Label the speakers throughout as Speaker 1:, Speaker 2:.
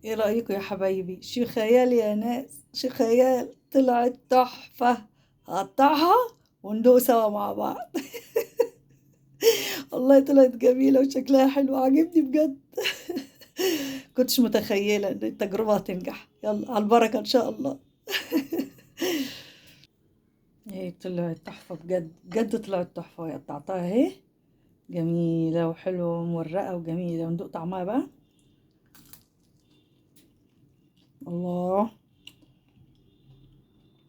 Speaker 1: ايه رأيكم يا حبايبي؟ شو خيال يا ناس، شو خيال، طلعت تحفة. هقطعها وندوق سوا مع بعض. والله طلعت جميلة وشكلها حلو، عجبني بجد. كنتش متخيلة ان التجربة هتنجح. يلا على البركة ان شاء الله. ايه طلعت تحفة بجد بجد، طلعت تحفة. هي قطعتها اهي، جميلة وحلوة ومورقة وجميلة، وندوق طعمها بقى. الله،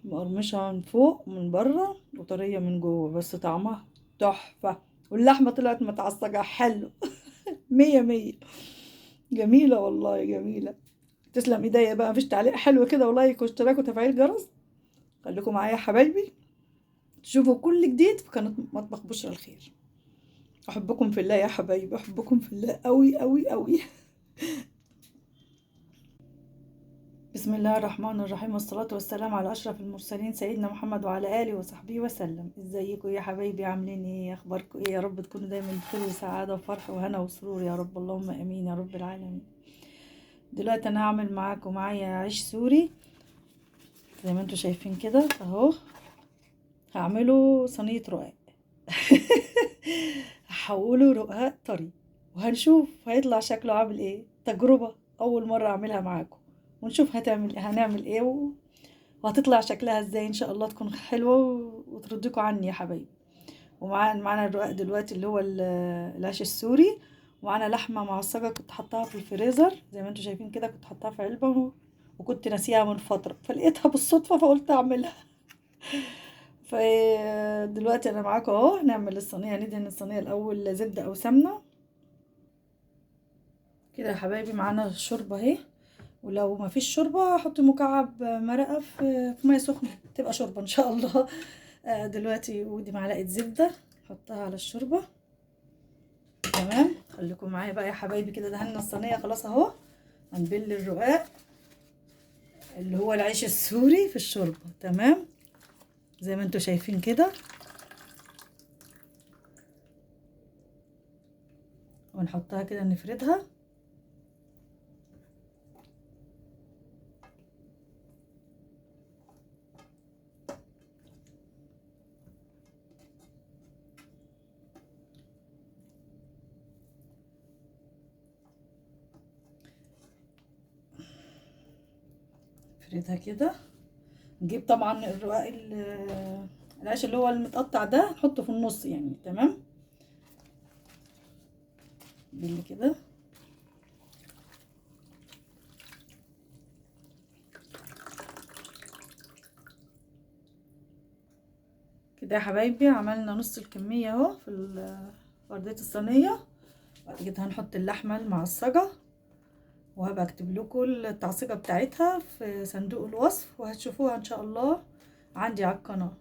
Speaker 1: مقرمشة من فوق من بره وطرية من جوه، بس طعمها تحفة. واللحمة طلعت متعصجة حلو. مية مية. جميلة والله جميلة. تسلم ايديا بقى، مفيش تعليق حلو كده ولايك واشتراك وتفعيل جرس. خليكم معايا يا حبايبي، تشوفوا كل جديد في قناة مطبخ بشرى الخير. احبكم في الله يا حبايبي، احبكم في الله قوي قوي قوي. بسم الله الرحمن الرحيم، والصلاة والسلام على أشرف المرسلين سيدنا محمد وعلى آله وصحبه وسلم. ازيكم يا حبايبي، عاملين ايه؟ اخباركم ايه؟ يا رب تكونوا دايما بخير وسعادة وفرح وهنا وسرور يا رب، اللهم امين يا رب العالمين. دلوقتي انا هعمل معايا عيش سوري زي ما انتوا شايفين كده اهو. هعمله صينية رقاق. هحوله رقاق طري، وهنشوف هيطلع شكله عامل ايه. تجربة اول مرة اعملها معاكم، ونشوف هنعمل ايه وهتطلع شكلها ازاي. ان شاء الله تكون حلوة وتردكوا عني يا حبايبي. ومعانا الرقاق دلوقتي اللي هو العيش السوري، ومعانا لحمة معصجة كنت حطاها في الفريزر زي ما انتوا شايفين كده. كنت حطاها في علبة وكنت ناسيها من فترة، فلقيتها بالصدفة فقلت اعملها. فدلوقتي انا معاكم اهو. هنعمل الصينية، ندهن الصينية الاول زبدة او سمنة كده يا حبايبي. معانا الشوربة اهي، ولو ما فيش شوربة حطي مكعب مرقة في مية سخنة تبقى شوربة ان شاء الله. دلوقتي ودي معلقة زبدة حطها على الشوربة. تمام، خليكم معايا بقى يا حبايبي كده. دهنا الصينية خلاص اهو. هنبل الرقاق اللي هو العيش السوري في الشوربة. تمام، زي ما انتوا شايفين كده. ونحطها كده نفردها. نفردها كده. نجيب طبعا الرقاق العيش اللي هو المتقطع ده نحطه في النص يعني. تمام، بل كده. كده يا حبايبي عملنا نص الكمية اهو في ارضية الصينية. بعد كده هنحط اللحمة المعصجة، وهبقى اكتب لكم التعصيجة بتاعتها في صندوق الوصف، وهتشوفوها ان شاء الله عندي على القناة.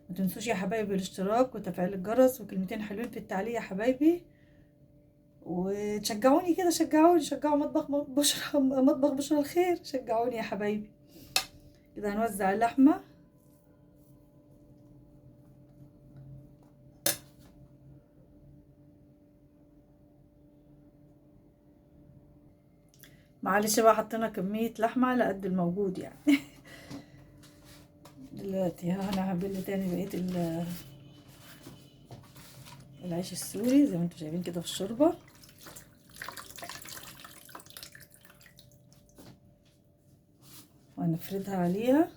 Speaker 1: ما تنسوش يا حبايبي الاشتراك وتفعيل الجرس وكلمتين حلوين في التعليق يا حبايبي. وتشجعوني كده، شجعوا مطبخ بشرى الخير. شجعوني يا حبايبي. كده هنوزع اللحمة. معلش بقى، حطينا كمية لحمة على قد الموجود يعني. دلوقتي هنعمل تاني بقية العيش السوري زي ما انتوا شايفين كده في الشوربة. وهنفردها عليها.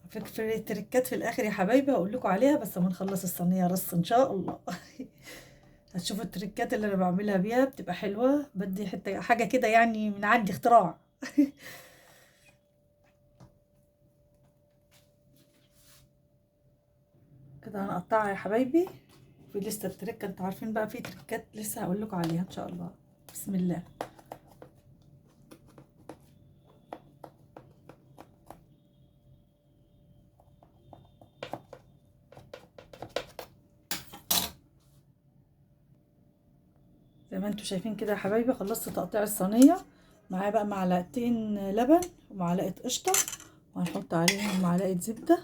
Speaker 1: في تركات في الاخر يا حبايبي هقول لكم عليها، بس ما نخلص الصينيه رص ان شاء الله. هتشوفوا التركات اللي انا بعملها بيها بتبقى حلوه. بدي حته حاجه كده يعني من عندي اختراع. كده هنقطعها يا حبايبي. في لسه التركه، انتوا عارفين بقى في تركات لسه هقول لكم عليها ان شاء الله. بسم الله. زي ما انتوا شايفين كده يا حبايبي خلصت تقطيع الصينيه. معايا بقى معلقتين لبن ومعلقه قشطه، وهنحط عليهم معلقه زبده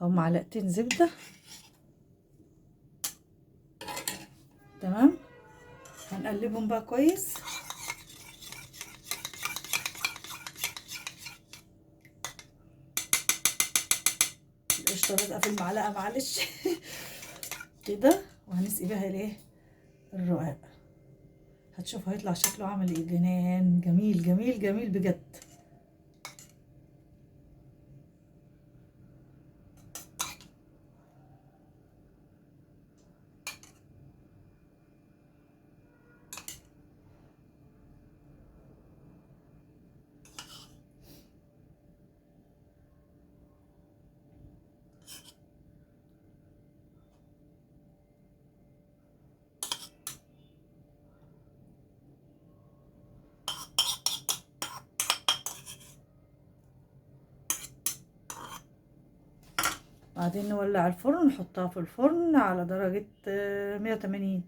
Speaker 1: او معلقتين زبده. تمام، هنقلبهم بقى كويس. بادئه في المعلقه معلش. كده، وهنسقي بيها الايه الرقاق. هتشوف هيطلع شكله عامل ايه، جنان، جميل جميل جميل بجد. بعدين نولع الفرن، نحطها في الفرن على درجة 180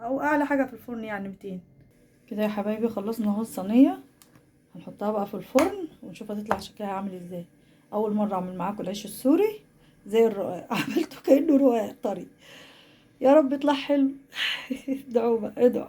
Speaker 1: او اعلى حاجة في الفرن يعني 200. كده يا حبايبي خلصنا اهو الصينية. هنحطها بقى في الفرن ونشوف هتطلع شكلها عامل ازاي. اول مرة اعمل معاكم العيش السوري زي الرقاق. عملته كأنه رقاق طري. يا رب يطلع حلو. ادعوا بقى، ادعوا.